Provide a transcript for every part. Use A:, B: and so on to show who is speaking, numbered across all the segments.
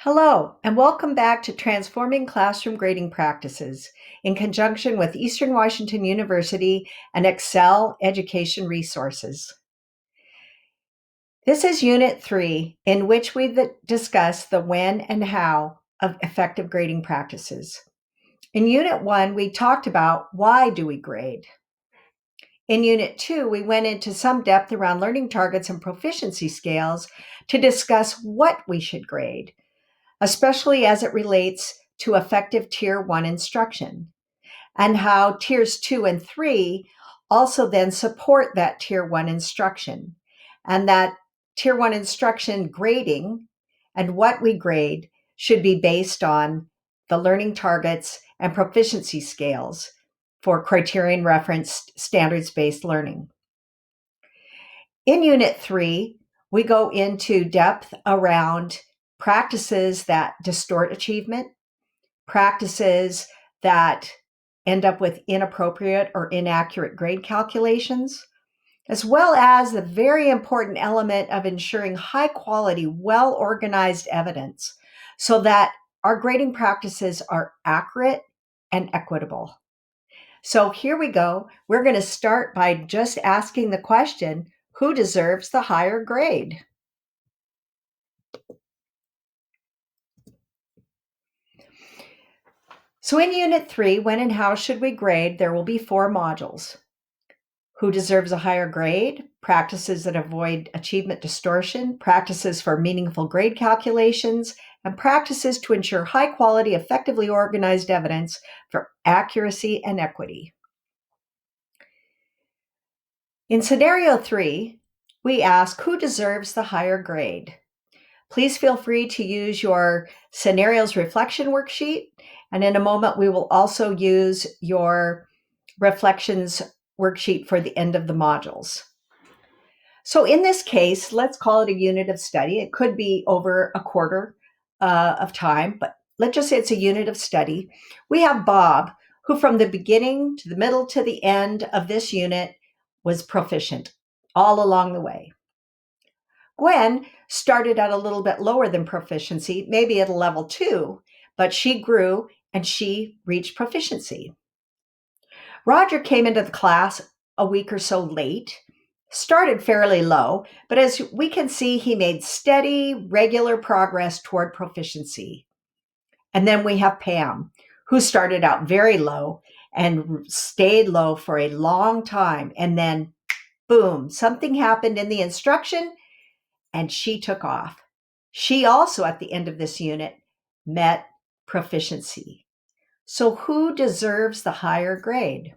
A: Hello, and welcome back to Transforming Classroom Grading Practices in conjunction with Eastern Washington University and Excel Education Resources. This is Unit 3, in which we discuss the when and how of effective grading practices. In Unit 1, we talked about why do we grade. In Unit 2, we went into some depth around learning targets and proficiency scales to discuss what we should grade, especially as it relates to effective Tier 1 instruction, and how Tiers 2 and 3 also then support that Tier 1 instruction, and that Tier 1 instruction grading and what we grade should be based on the learning targets and proficiency scales for criterion referenced standards-based learning. In Unit 3, we go into depth around practices that distort achievement, practices that end up with inappropriate or inaccurate grade calculations, as well as the very important element of ensuring high quality, well-organized evidence so that our grading practices are accurate and equitable. So here we go. We're going to start by just asking the question, who deserves the higher grade? So in Unit 3, when and how should we grade, there will be 4 modules. Who deserves a higher grade? Practices that avoid achievement distortion, practices for meaningful grade calculations, and practices to ensure high quality, effectively organized evidence for accuracy and equity. In Scenario 3, we ask who deserves the higher grade. Please feel free to use your scenarios reflection worksheet, and in a moment we will also use your reflections worksheet for the end of the modules. So in this case, let's call it a unit of study. It could be over a quarter of time, but let's just say it's a unit of study. We have Bob, who from the beginning to the middle to the end of this unit was proficient all along the way. Gwen started at a little bit lower than proficiency, maybe at a level 2, but she grew and she reached proficiency. Roger came into the class a week or so late, started fairly low, but as we can see, he made steady, regular progress toward proficiency. And then we have Pam, who started out very low and stayed low for a long time. And then, boom, something happened in the instruction and she took off. She also, at the end of this unit, met proficiency. So who deserves the higher grade?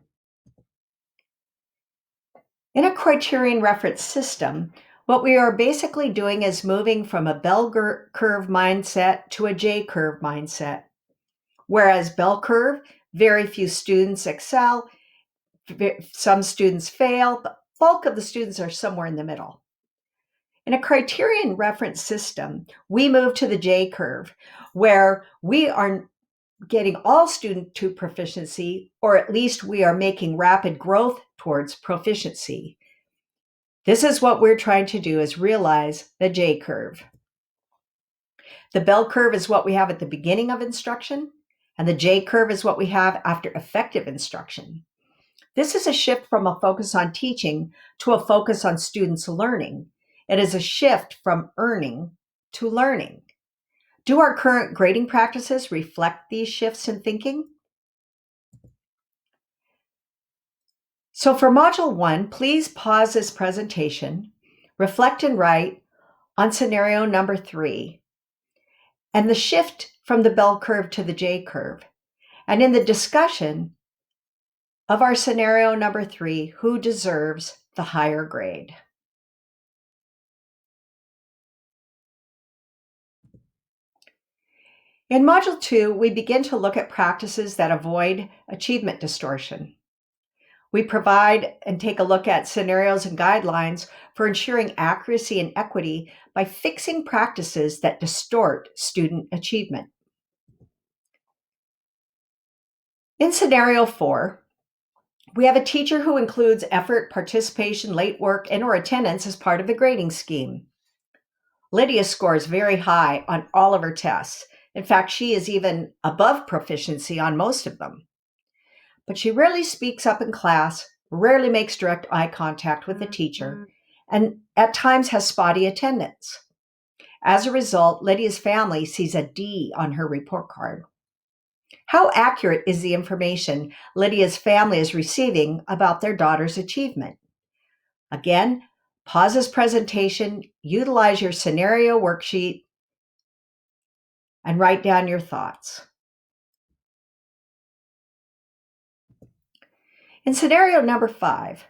A: In a criterion reference system, what we are basically doing is moving from a bell curve mindset to a J-curve mindset. Whereas bell curve, very few students excel, some students fail, the bulk of the students are somewhere in the middle. In a criterion reference system, we move to the J-curve, where we are getting all students to proficiency, or at least we are making rapid growth towards proficiency. This is what we're trying to do, is realize the J-curve. The bell curve is what we have at the beginning of instruction, and the J-curve is what we have after effective instruction. This is a shift from a focus on teaching to a focus on students learning. It is a shift from earning to learning. Do our current grading practices reflect these shifts in thinking? So for Module 1, please pause this presentation, reflect and write on scenario number 3, and the shift from the bell curve to the J-curve. And in the discussion of our scenario number 3, who deserves the higher grade? In Module 2, we begin to look at practices that avoid achievement distortion. We provide and take a look at scenarios and guidelines for ensuring accuracy and equity by fixing practices that distort student achievement. In Scenario 4, we have a teacher who includes effort, participation, late work, and/or attendance as part of the grading scheme. Lydia scores very high on all of her tests. In fact, she is even above proficiency on most of them. But she rarely speaks up in class, rarely makes direct eye contact with the teacher, and at times has spotty attendance. As a result, Lydia's family sees a D on her report card. How accurate is the information Lydia's family is receiving about their daughter's achievement? Again, pause this presentation, utilize your scenario worksheet, and write down your thoughts. In scenario number 5,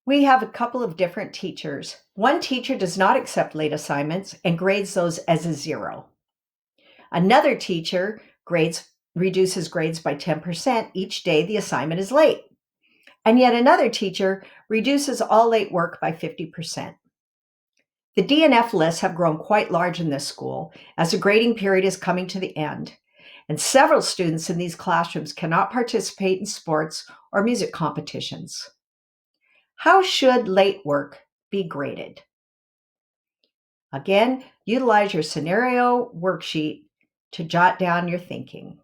A: we have a couple of different teachers. One teacher does not accept late assignments and grades those as a 0. Another teacher reduces grades by 10% each day the assignment is late. And yet another teacher reduces all late work by 50%. The DNF lists have grown quite large in this school as the grading period is coming to the end, and several students in these classrooms cannot participate in sports or music competitions. How should late work be graded? Again, utilize your scenario worksheet to jot down your thinking.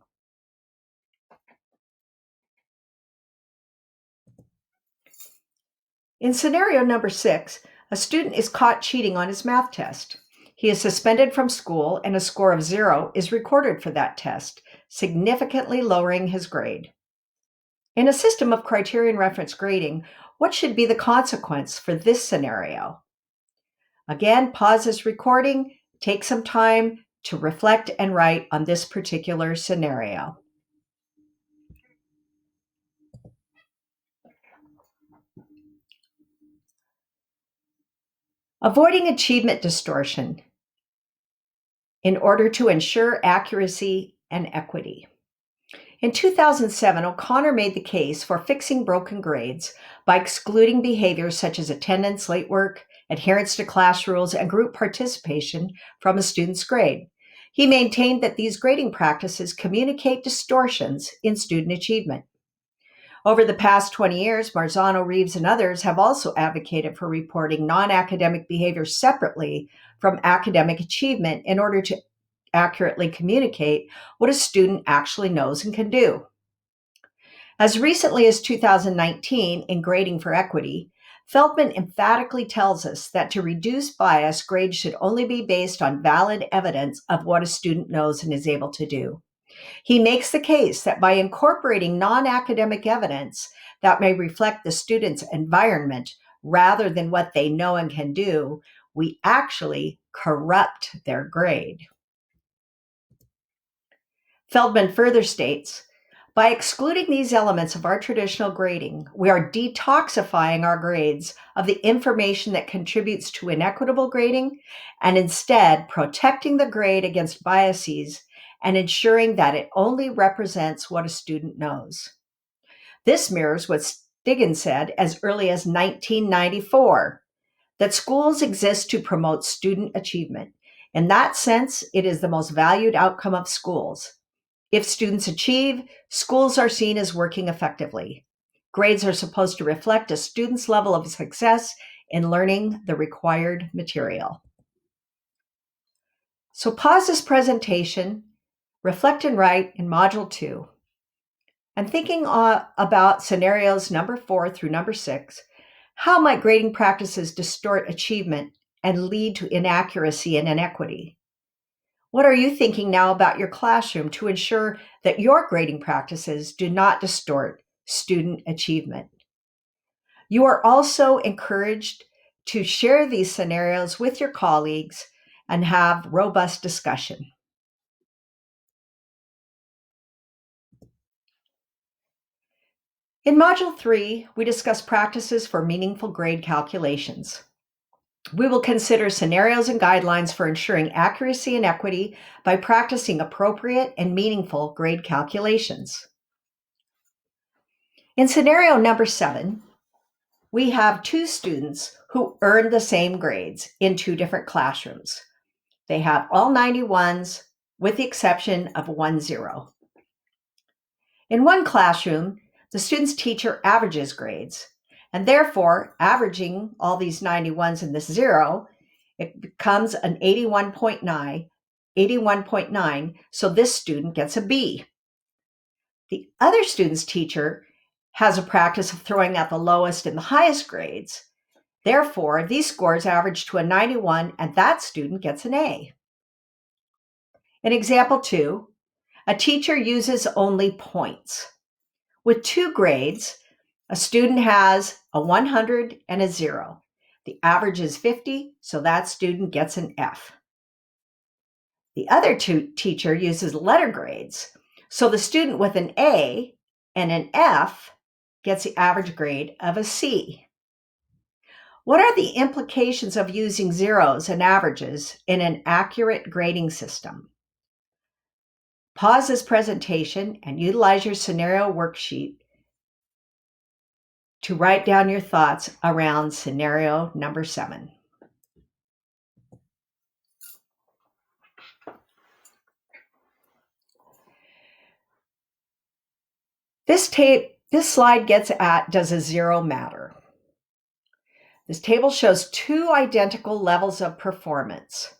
A: In scenario number 6, a student is caught cheating on his math test. He is suspended from school and a score of 0 is recorded for that test, significantly lowering his grade. In a system of criterion reference grading, what should be the consequence for this scenario? Again, pause this recording, take some time to reflect and write on this particular scenario. Avoiding achievement distortion in order to ensure accuracy and equity. In 2007, O'Connor made the case for fixing broken grades by excluding behaviors such as attendance, late work, adherence to class rules, and group participation from a student's grade. He maintained that these grading practices communicate distortions in student achievement. Over the past 20 years, Marzano, Reeves, and others have also advocated for reporting non-academic behaviors separately from academic achievement in order to accurately communicate what a student actually knows and can do. As recently as 2019, in Grading for Equity, Feldman emphatically tells us that to reduce bias, grades should only be based on valid evidence of what a student knows and is able to do. He makes the case that by incorporating non-academic evidence that may reflect the student's environment rather than what they know and can do, we actually corrupt their grade. Feldman further states, by excluding these elements of our traditional grading, we are detoxifying our grades of the information that contributes to inequitable grading and instead protecting the grade against biases and ensuring that it only represents what a student knows. This mirrors what Stiggins said as early as 1994, that schools exist to promote student achievement. In that sense, it is the most valued outcome of schools. If students achieve, schools are seen as working effectively. Grades are supposed to reflect a student's level of success in learning the required material. So pause this presentation, reflect and write in Module 2. And thinking about scenarios number 4 through number 6, how might grading practices distort achievement and lead to inaccuracy and inequity? What are you thinking now about your classroom to ensure that your grading practices do not distort student achievement? You are also encouraged to share these scenarios with your colleagues and have robust discussion. In Module 3, we discuss practices for meaningful grade calculations. We will consider scenarios and guidelines for ensuring accuracy and equity by practicing appropriate and meaningful grade calculations. In scenario number 7, we have 2 students who earned the same grades in 2 different classrooms. They have all 91s with the exception of 1 0. In one classroom, the student's teacher averages grades, And therefore, averaging all these 91s and this zero, it becomes an 81.9, so this student gets a B. The other student's teacher has a practice of throwing out the lowest and the highest grades. Therefore, these scores average to a 91, and that student gets an A. In example 2, a teacher uses only points. With 2 grades, a student has a 100 and a 0. The average is 50, so that student gets an F. The other teacher uses letter grades, so the student with an A and an F gets the average grade of a C. What are the implications of using zeros and averages in an accurate grading system? Pause this presentation and utilize your scenario worksheet to write down your thoughts around scenario number 7. This slide gets at, does a zero matter? This table shows 2 identical levels of performance,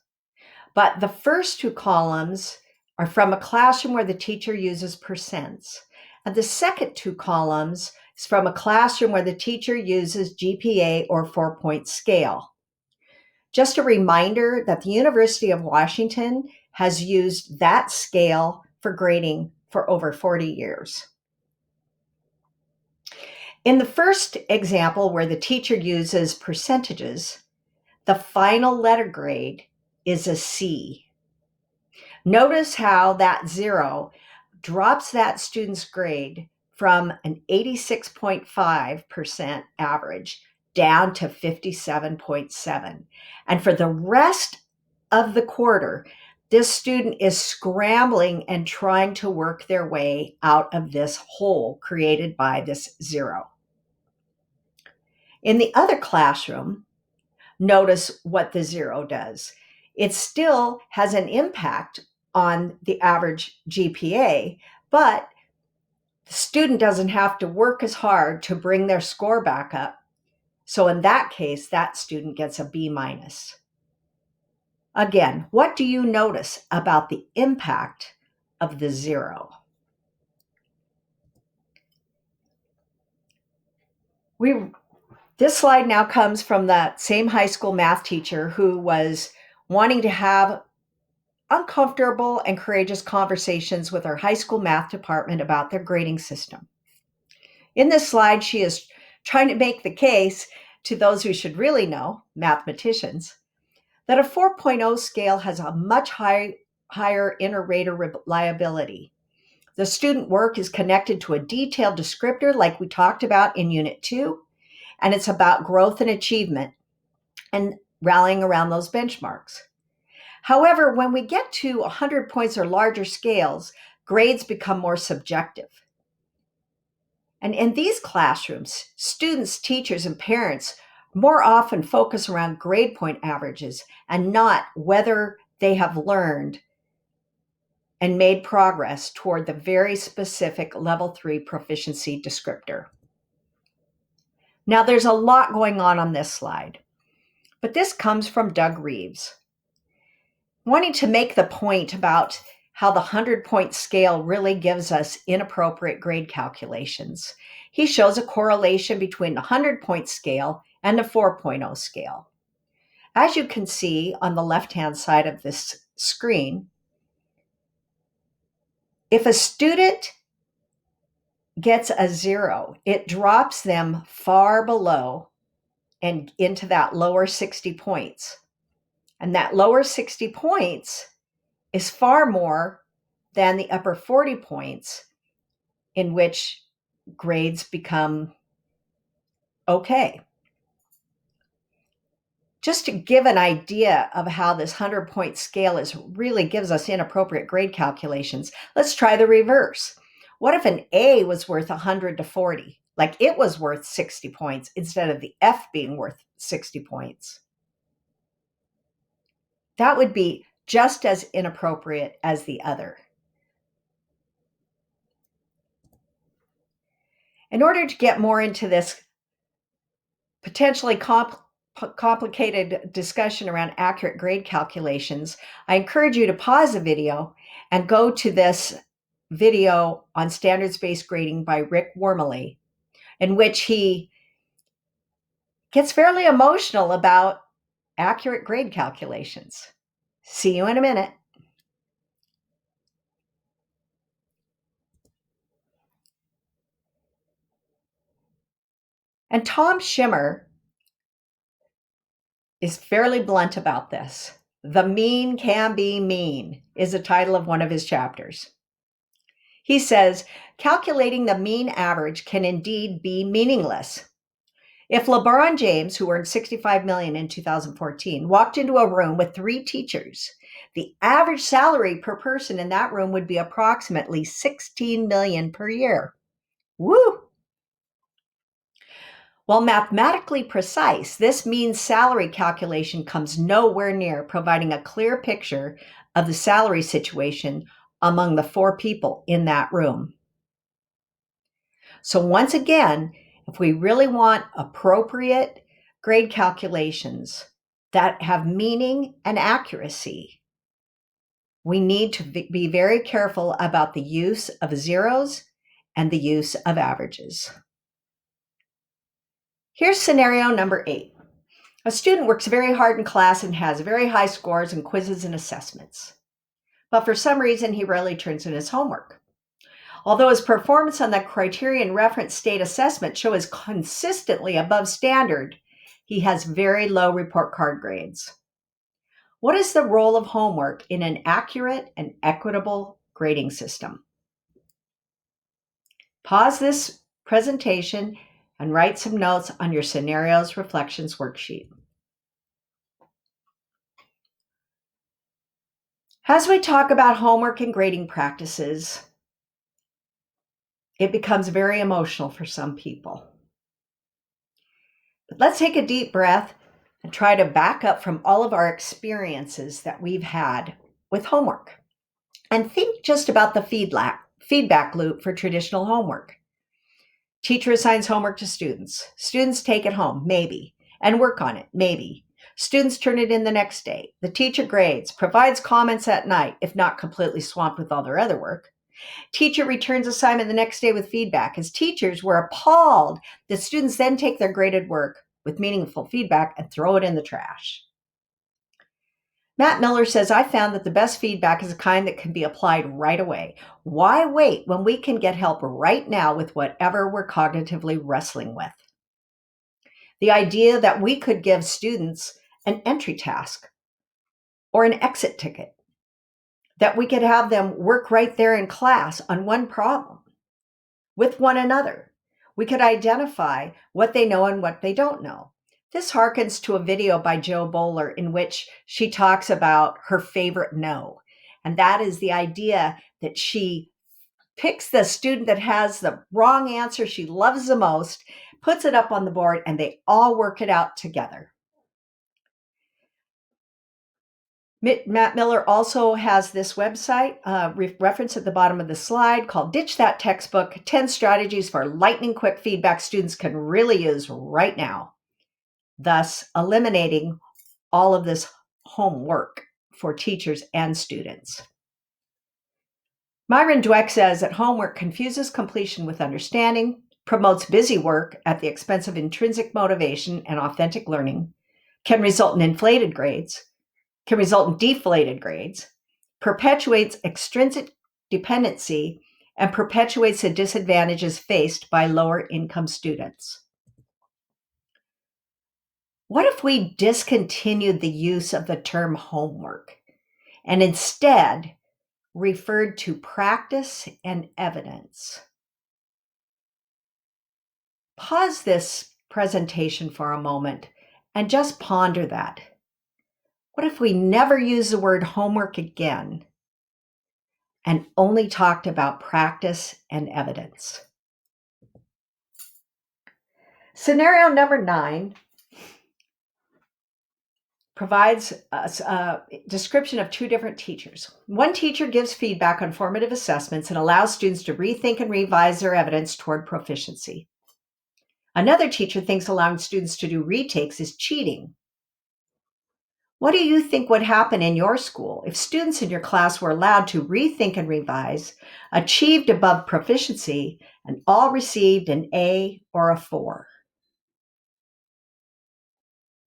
A: but the first 2 columns are from a classroom where the teacher uses percents, and the second 2 columns is from a classroom where the teacher uses GPA or 4-point scale. Just a reminder that the University of Washington has used that scale for grading for over 40 years. In the first example, where the teacher uses percentages, the final letter grade is a C. Notice how that 0 drops that student's grade from an 86.5% average down to 57.7. And for the rest of the quarter, this student is scrambling and trying to work their way out of this hole created by this 0. In the other classroom, notice what the 0 does. It still has an impact on the average GPA, but the student doesn't have to work as hard to bring their score back up. So in that case, that student gets a B-. Again, what do you notice about the impact of the 0? This slide now comes from that same high school math teacher who was wanting to have uncomfortable and courageous conversations with our high school math department about their grading system. In this slide, she is trying to make the case to those who should really know, mathematicians, that a 4.0 scale has a much higher inter-rater reliability. The student work is connected to a detailed descriptor like we talked about in Unit 2, and it's about growth and achievement and rallying around those benchmarks. However, when we get to 100 points or larger scales, grades become more subjective. And in these classrooms, students, teachers, and parents more often focus around grade point averages and not whether they have learned and made progress toward the very specific Level 3 proficiency descriptor. Now, there's a lot going on this slide, but this comes from Doug Reeves. Wanting to make the point about how the 100-point scale really gives us inappropriate grade calculations, he shows a correlation between the 100-point scale and the 4.0 scale. As you can see on the left-hand side of this screen, if a student gets a 0, it drops them far below and into that lower 60 points. And that lower 60 points is far more than the upper 40 points in which grades become okay. Just to give an idea of how this 100-point scale really gives us inappropriate grade calculations, let's try the reverse. What if an A was worth 100 to 40? Like it was worth 60 points instead of the F being worth 60 points. That would be just as inappropriate as the other. In order to get more into this potentially complicated discussion around accurate grade calculations, I encourage you to pause the video and go to this video on standards-based grading by Rick Wormeli, in which he gets fairly emotional about accurate grade calculations. See you in a minute. And Tom Schimmer is fairly blunt about this. The mean can be mean is the title of one of his chapters. He says, calculating the mean average can indeed be meaningless. If LeBron James, who earned $65 million in 2014, walked into a room with 3 teachers, the average salary per person in that room would be approximately $16 million per year. Woo! While mathematically precise, this mean salary calculation comes nowhere near providing a clear picture of the salary situation among the 4 people in that room. So once again, if we really want appropriate grade calculations that have meaning and accuracy, we need to be very careful about the use of zeros and the use of averages. Here's scenario number 8. A student works very hard in class and has very high scores in quizzes and assessments. But for some reason, he rarely turns in his homework. Although his performance on the criterion reference state assessment show is consistently above standard, he has very low report card grades. What is the role of homework in an accurate and equitable grading system? Pause this presentation and write some notes on your scenarios reflections worksheet. As we talk about homework and grading practices, it becomes very emotional for some people. But let's take a deep breath and try to back up from all of our experiences that we've had with homework. And think just about the feedback loop for traditional homework. Teacher assigns homework to students. Students take it home, maybe, and work on it, maybe. Students turn it in the next day. The teacher grades, provides comments at night, if not completely swamped with all their other work. Teacher returns assignment the next day with feedback. As teachers, we're appalled that students then take their graded work with meaningful feedback and throw it in the trash. Matt Miller says, I found that the best feedback is the kind that can be applied right away. Why wait when we can get help right now with whatever we're cognitively wrestling with? The idea that we could give students an entry task or an exit ticket, that we could have them work right there in class on one problem with one another. We could identify what they know and what they don't know. This harkens to a video by Jo Boaler in which she talks about her favorite no. And that is the idea that she picks the student that has the wrong answer she loves the most, puts it up on the board, and they all work it out together. Matt Miller also has this website, reference at the bottom of the slide, called Ditch That Textbook, 10 Strategies for Lightning Quick Feedback Students Can Really Use Right Now, thus eliminating all of this homework for teachers and students. Myron Dweck says that homework confuses completion with understanding, promotes busy work at the expense of intrinsic motivation and authentic learning, can result in inflated grades, can result in deflated grades, perpetuates extrinsic dependency, and perpetuates the disadvantages faced by lower income students. What if we discontinued the use of the term homework and instead referred to practice and evidence? Pause this presentation for a moment and just ponder that. What if we never use the word homework again and only talked about practice and evidence? Scenario number 9 provides a description of 2 different teachers. One teacher gives feedback on formative assessments and allows students to rethink and revise their evidence toward proficiency. Another teacher thinks allowing students to do retakes is cheating. What do you think would happen in your school if students in your class were allowed to rethink and revise, achieved above proficiency, and all received an A or a 4?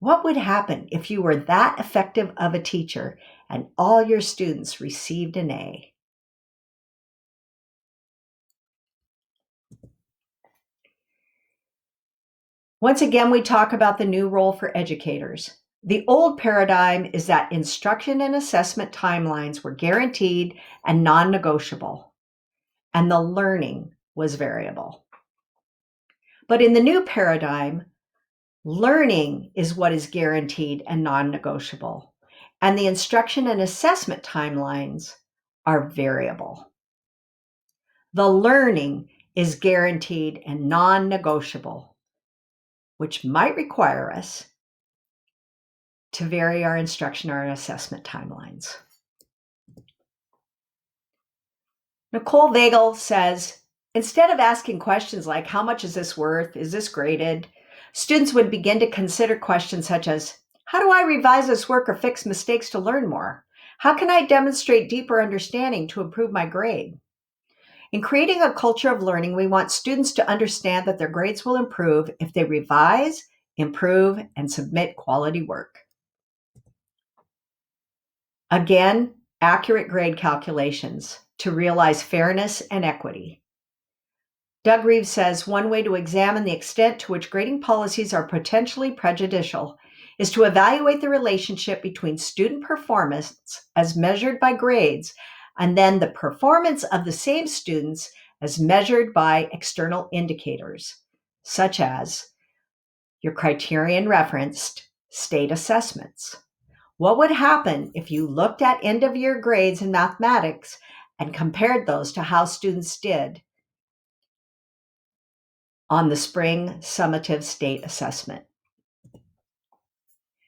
A: What would happen if you were that effective of a teacher and all your students received an A? Once again, we talk about the new role for educators. The old paradigm is that instruction and assessment timelines were guaranteed and non negotiable, and the learning was variable. But in the new paradigm, learning is what is guaranteed and non negotiable, and the instruction and assessment timelines are variable. The learning is guaranteed and non negotiable, which might require us to vary our instruction or assessment timelines. Nicole Vagel says, instead of asking questions like, how much is this worth? Is this graded? Students would begin to consider questions such as, how do I revise this work or fix mistakes to learn more? How can I demonstrate deeper understanding to improve my grade? In creating a culture of learning, we want students to understand that their grades will improve if they revise, improve, and submit quality work. Again, accurate grade calculations to realize fairness and equity. Doug Reeves says one way to examine the extent to which grading policies are potentially prejudicial is to evaluate the relationship between student performance as measured by grades and then the performance of the same students as measured by external indicators, such as your criterion referenced state assessments. What would happen if you looked at end-of-year grades in mathematics and compared those to how students did on the spring summative state assessment?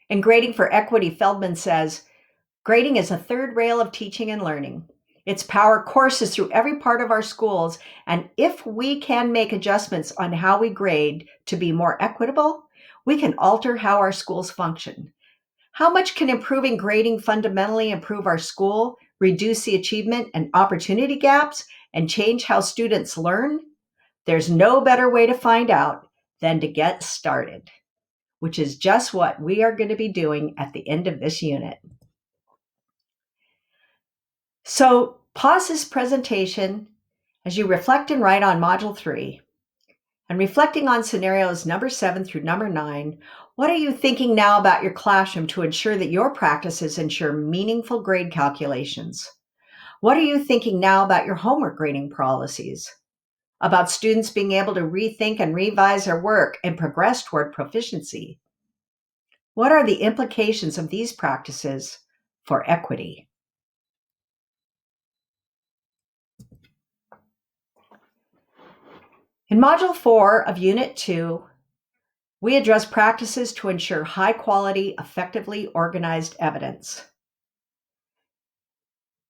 A: In Grading for Equity, Feldman says, grading is a third rail of teaching and learning. Its power courses through every part of our schools, and if we can make adjustments on how we grade to be more equitable, we can alter how our schools function. How much can improving grading fundamentally improve our school, reduce the achievement and opportunity gaps, and change how students learn? There's no better way to find out than to get started, which is just what we are going to be doing at the end of this unit. So pause this presentation as you reflect and write on Module 3. And reflecting on scenarios number 7 through number 9, what are you thinking now about your classroom to ensure that your practices ensure meaningful grade calculations? What are you thinking now about your homework grading policies? About students being able to rethink and revise their work and progress toward proficiency? What are the implications of these practices for equity? In Module 4 of Unit 2, we address practices to ensure high-quality, effectively organized evidence.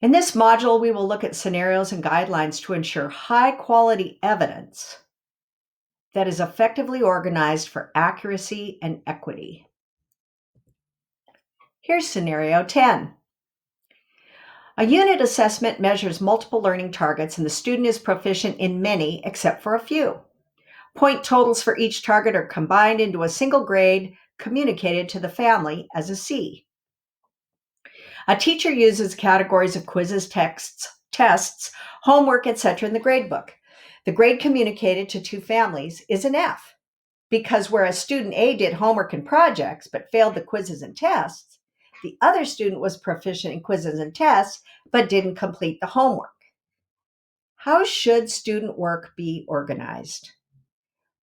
A: In this module, we will look at scenarios and guidelines to ensure high-quality evidence that is effectively organized for accuracy and equity. Here's Scenario 10. A unit assessment measures multiple learning targets, and the student is proficient in many except for a few. Point totals for each target are combined into a single grade communicated to the family as a C. A teacher uses categories of quizzes, tests, homework, etc. in the gradebook. The grade communicated to two families is an F, because whereas student A did homework and projects but failed the quizzes and tests, the other student was proficient in quizzes and tests but didn't complete the homework. How should student work be organized?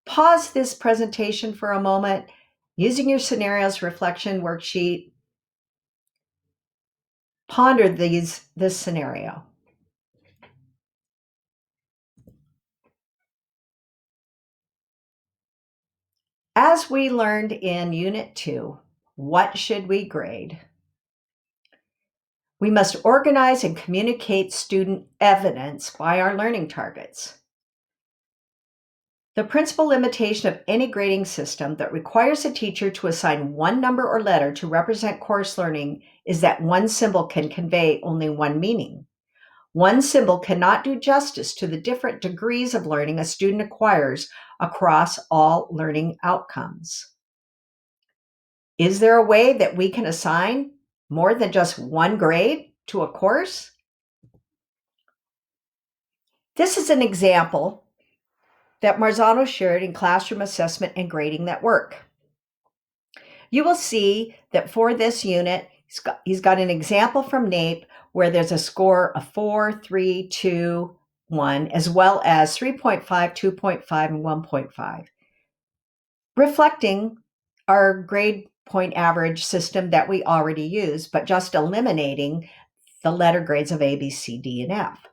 A: Pause this presentation for a moment using your scenarios reflection worksheet. Ponder this scenario. As we learned in Unit 2, what should we grade? We must organize and communicate student evidence by our learning targets. The principal limitation of any grading system that requires a teacher to assign one number or letter to represent course learning is that one symbol can convey only one meaning. One symbol cannot do justice to the different degrees of learning a student acquires across all learning outcomes. Is there a way that we can assign more than just one grade to a course? This is an example that Marzano shared in Classroom Assessment and Grading That Work. You will see that for this unit, he's got an example from NAEP where there's a score of 4, 3, 2, 1, as well as 3.5, 2.5, and 1.5, reflecting our grade point average system that we already use, but just eliminating the letter grades of A, B, C, D, and F.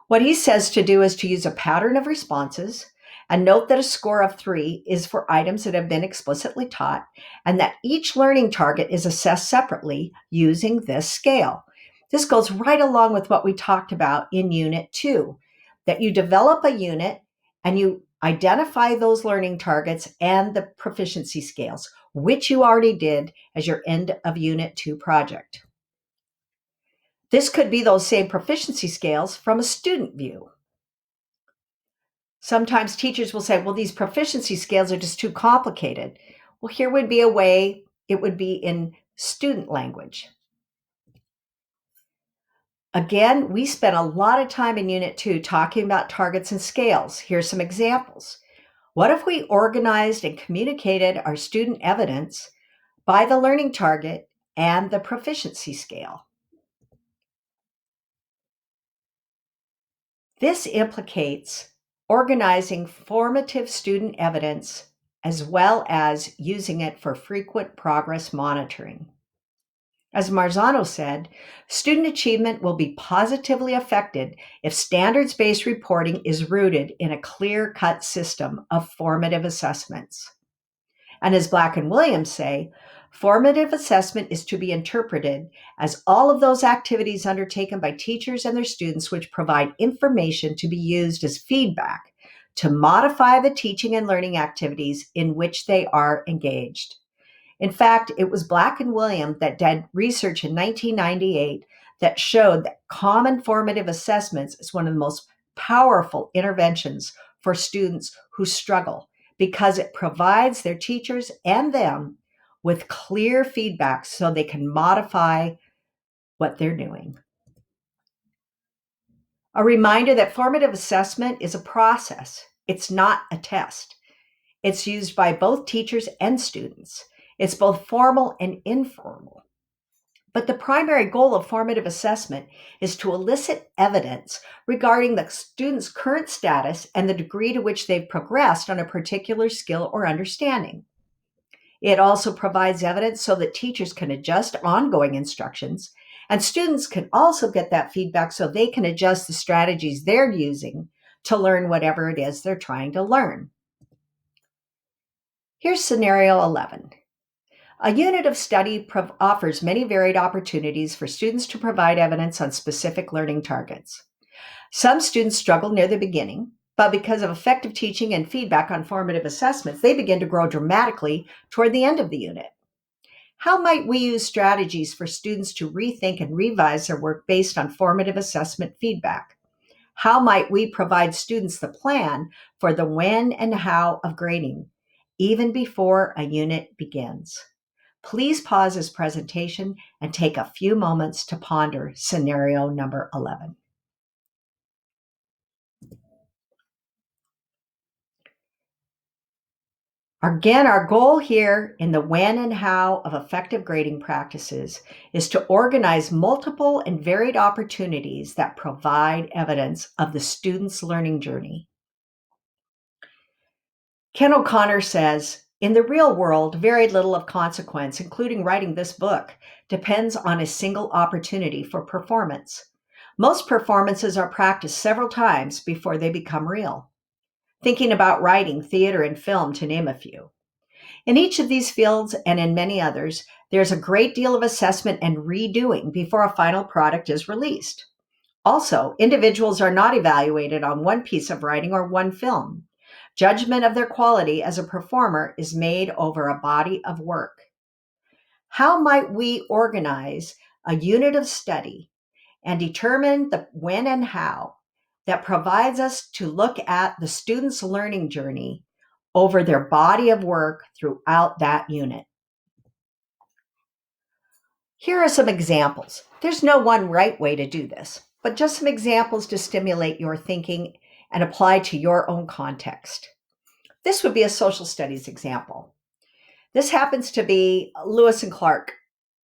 A: What he says to do is to use a pattern of responses and note that a score of 3 is for items that have been explicitly taught and that each learning target is assessed separately using this scale. This goes right along with what we talked about in Unit 2, that you develop a unit and you identify those learning targets and the proficiency scales, which you already did as your end of Unit 2 project. This could be those same proficiency scales from a student view. Sometimes teachers will say, well, these proficiency scales are just too complicated. Well, here would be a way it would be in student language. Again, we spent a lot of time in Unit 2 talking about targets and scales. Here's some examples. What if we organized and communicated our student evidence by the learning target and the proficiency scale? This implicates organizing formative student evidence as well as using it for frequent progress monitoring. As Marzano said, student achievement will be positively affected if standards-based reporting is rooted in a clear-cut system of formative assessments. And as Black and Williams say, formative assessment is to be interpreted as all of those activities undertaken by teachers and their students which provide information to be used as feedback to modify the teaching and learning activities in which they are engaged. In fact, it was Black and Williams that did research in 1998 that showed that common formative assessments is one of the most powerful interventions for students who struggle because it provides their teachers and them with clear feedback so they can modify what they're doing. A reminder that formative assessment is a process. It's not a test. It's used by both teachers and students. It's both formal and informal. But the primary goal of formative assessment is to elicit evidence regarding the student's current status and the degree to which they've progressed on a particular skill or understanding. It also provides evidence so that teachers can adjust ongoing instructions, and students can also get that feedback so they can adjust the strategies they're using to learn whatever it is they're trying to learn. Here's scenario 11. A unit of study offers many varied opportunities for students to provide evidence on specific learning targets. Some students struggle near the beginning, but because of effective teaching and feedback on formative assessments, they begin to grow dramatically toward the end of the unit. How might we use strategies for students to rethink and revise their work based on formative assessment feedback? How might we provide students the plan for the when and how of grading, even before a unit begins? Please pause this presentation and take a few moments to ponder scenario number 11. Again, our goal here in the when and how of effective grading practices is to organize multiple and varied opportunities that provide evidence of the student's learning journey. Ken O'Connor says, in the real world, very little of consequence, including writing this book, depends on a single opportunity for performance. Most performances are practiced several times before they become real. Thinking about writing, theater, and film, to name a few. In each of these fields and in many others, there's a great deal of assessment and redoing before a final product is released. Also, individuals are not evaluated on one piece of writing or one film. Judgment of their quality as a performer is made over a body of work. How might we organize a unit of study and determine the when and how that provides us to look at the student's learning journey over their body of work throughout that unit? Here are some examples. There's no one right way to do this, but just some examples to stimulate your thinking and apply to your own context. This would be a social studies example. This happens to be Lewis and Clark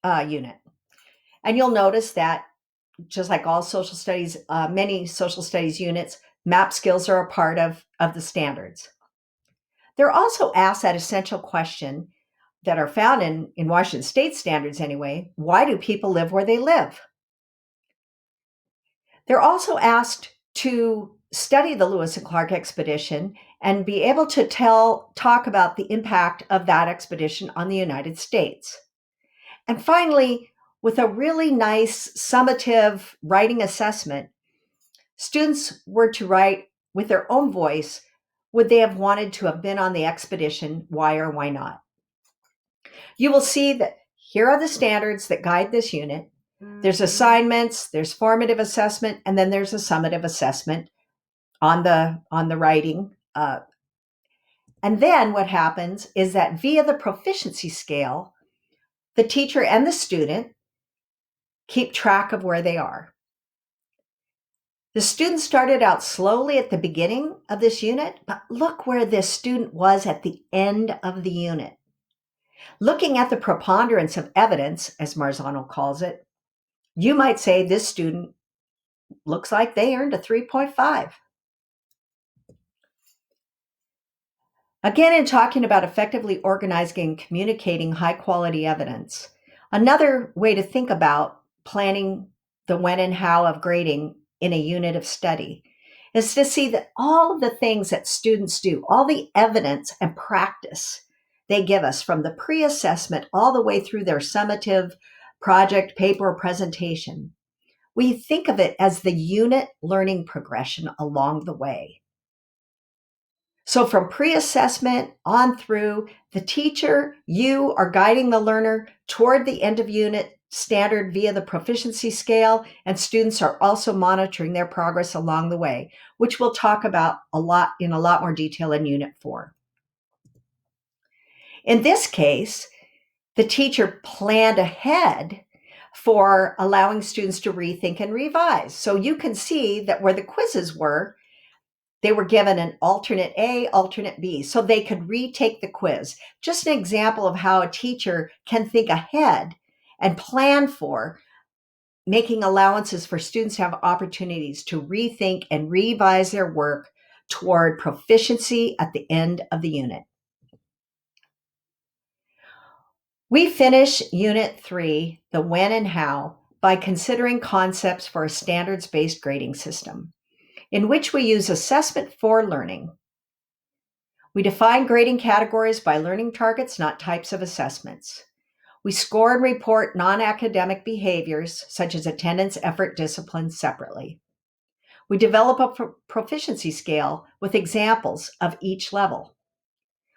A: unit. And you'll notice that just like all social studies, many social studies units, map skills are a part of the standards. They're also asked that essential question that are found in Washington State standards anyway: why do people live where they live? They're also asked to study the Lewis and Clark expedition and be able to talk about the impact of that expedition on the United States. And finally, with a really nice summative writing assessment, students were to write with their own voice, would they have wanted to have been on the expedition, why or why not? You will see that here are the standards that guide this unit. There's assignments, there's formative assessment, and then there's a summative assessment on the writing. And then what happens is that via the proficiency scale, the teacher and the student keep track of where they are. The student started out slowly at the beginning of this unit, but look where this student was at the end of the unit. Looking at the preponderance of evidence, as Marzano calls it, you might say this student looks like they earned a 3.5. Again, in talking about effectively organizing and communicating high-quality evidence, another way to think about planning the when and how of grading in a unit of study is to see that all of the things that students do, all the evidence and practice they give us from the pre-assessment all the way through their summative project, paper, or presentation, we think of it as the unit learning progression along the way. So from pre-assessment on through, the teacher, you are guiding the learner toward the end of unit standard via the proficiency scale, and students are also monitoring their progress along the way, which we'll talk about in a lot more detail in Unit 4. In this case, the teacher planned ahead for allowing students to rethink and revise. So you can see that where the quizzes were, they were given an alternate A, alternate B, so they could retake the quiz. Just an example of how a teacher can think ahead and plan for making allowances for students to have opportunities to rethink and revise their work toward proficiency at the end of the unit. We finish Unit 3, the when and how, by considering concepts for a standards-based grading system, in which we use assessment for learning. We define grading categories by learning targets, not types of assessments. We score and report non-academic behaviors, such as attendance, effort, discipline, separately. We develop a proficiency scale with examples of each level.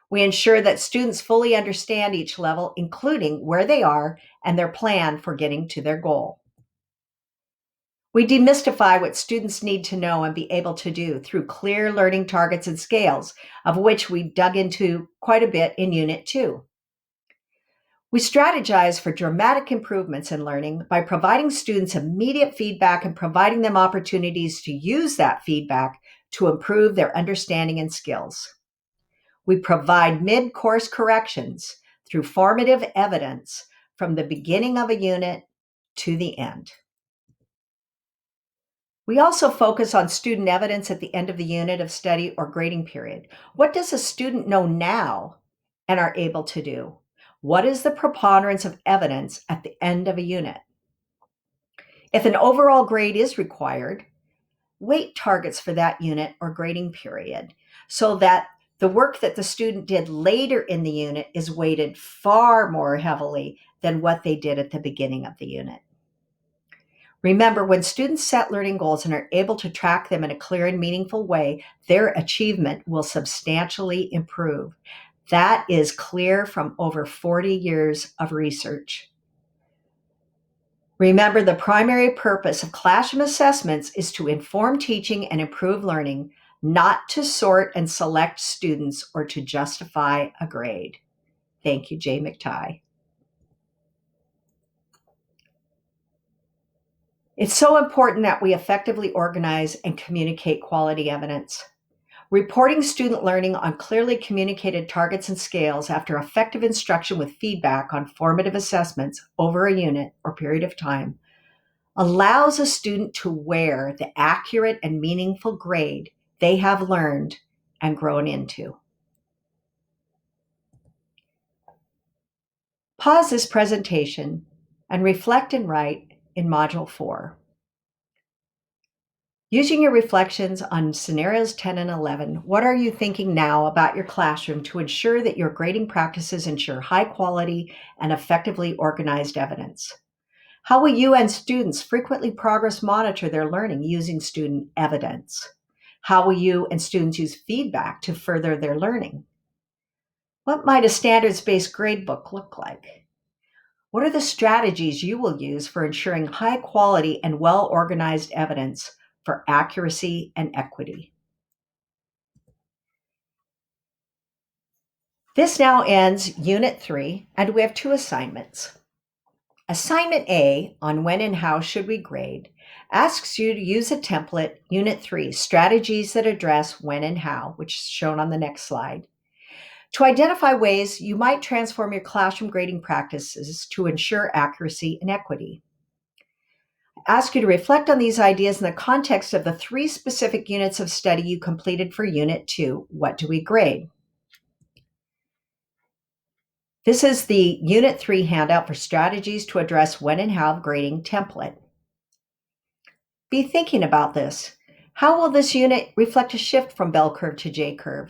A: We ensure that students fully understand each level, including where they are and their plan for getting to their goal. We demystify what students need to know and be able to do through clear learning targets and scales, of which we dug into quite a bit in Unit 2. We strategize for dramatic improvements in learning by providing students immediate feedback and providing them opportunities to use that feedback to improve their understanding and skills. We provide mid-course corrections through formative evidence from the beginning of a unit to the end. We also focus on student evidence at the end of the unit of study or grading period. What does a student know now and are able to do? What is the preponderance of evidence at the end of a unit? If an overall grade is required, weight targets for that unit or grading period so that the work that the student did later in the unit is weighted far more heavily than what they did at the beginning of the unit. Remember, when students set learning goals and are able to track them in a clear and meaningful way, their achievement will substantially improve. That is clear from over 40 years of research. Remember, the primary purpose of classroom assessments is to inform teaching and improve learning, not to sort and select students or to justify a grade. Thank you, Jay McTighe. It's so important that we effectively organize and communicate quality evidence. Reporting student learning on clearly communicated targets and scales after effective instruction with feedback on formative assessments over a unit or period of time allows a student to wear the accurate and meaningful grade they have learned and grown into. Pause this presentation and reflect and write in Module 4. Using your reflections on scenarios 10 and 11, what are you thinking now about your classroom to ensure that your grading practices ensure high quality and effectively organized evidence? How will you and students frequently progress monitor their learning using student evidence? How will you and students use feedback to further their learning? What might a standards-based gradebook look like? What are the strategies you will use for ensuring high quality and well-organized evidence for accuracy and equity? This now ends Unit 3, and we have 2 assignments. Assignment A, on when and how should we grade, asks you to use a template, Unit 3, Strategies that Address When and How, which is shown on the next slide, to identify ways you might transform your classroom grading practices to ensure accuracy and equity. I ask you to reflect on these ideas in the context of the 3 specific units of study you completed for Unit 2, What Do We Grade? This is the Unit 3 handout for Strategies to Address When and How Grading template. Be thinking about this. How will this unit reflect a shift from bell curve to J curve?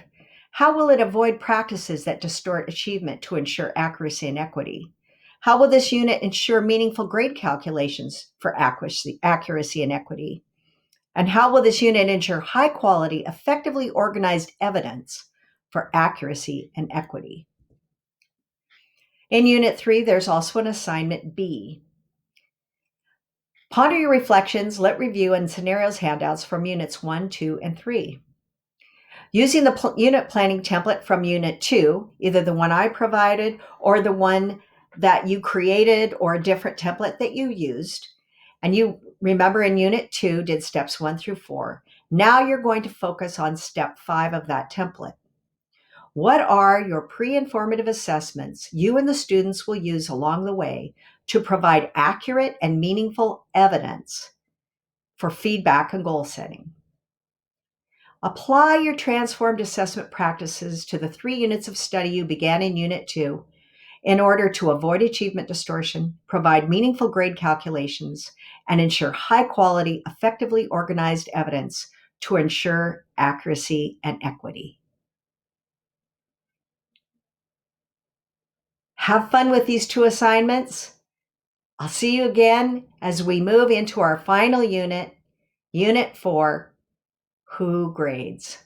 A: How will it avoid practices that distort achievement to ensure accuracy and equity? How will this unit ensure meaningful grade calculations for accuracy and equity? And how will this unit ensure high quality, effectively organized evidence for accuracy and equity? In Unit 3, there's also an assignment B. Ponder your reflections, lit review, and scenarios handouts from Units 1, 2, and 3. Using the unit planning template from Unit 2, either the one I provided or the one that you created or a different template that you used, and you remember in Unit 2 did steps 1 through 4. Now you're going to focus on step 5 of that template. What are your pre-informative assessments you and the students will use along the way to provide accurate and meaningful evidence for feedback and goal setting? Apply your transformed assessment practices to the 3 units of study you began in Unit 2 in order to avoid achievement distortion, provide meaningful grade calculations, and ensure high-quality, effectively organized evidence to ensure accuracy and equity. Have fun with these 2 assignments. I'll see you again as we move into our final unit, Unit 4, Who Grades?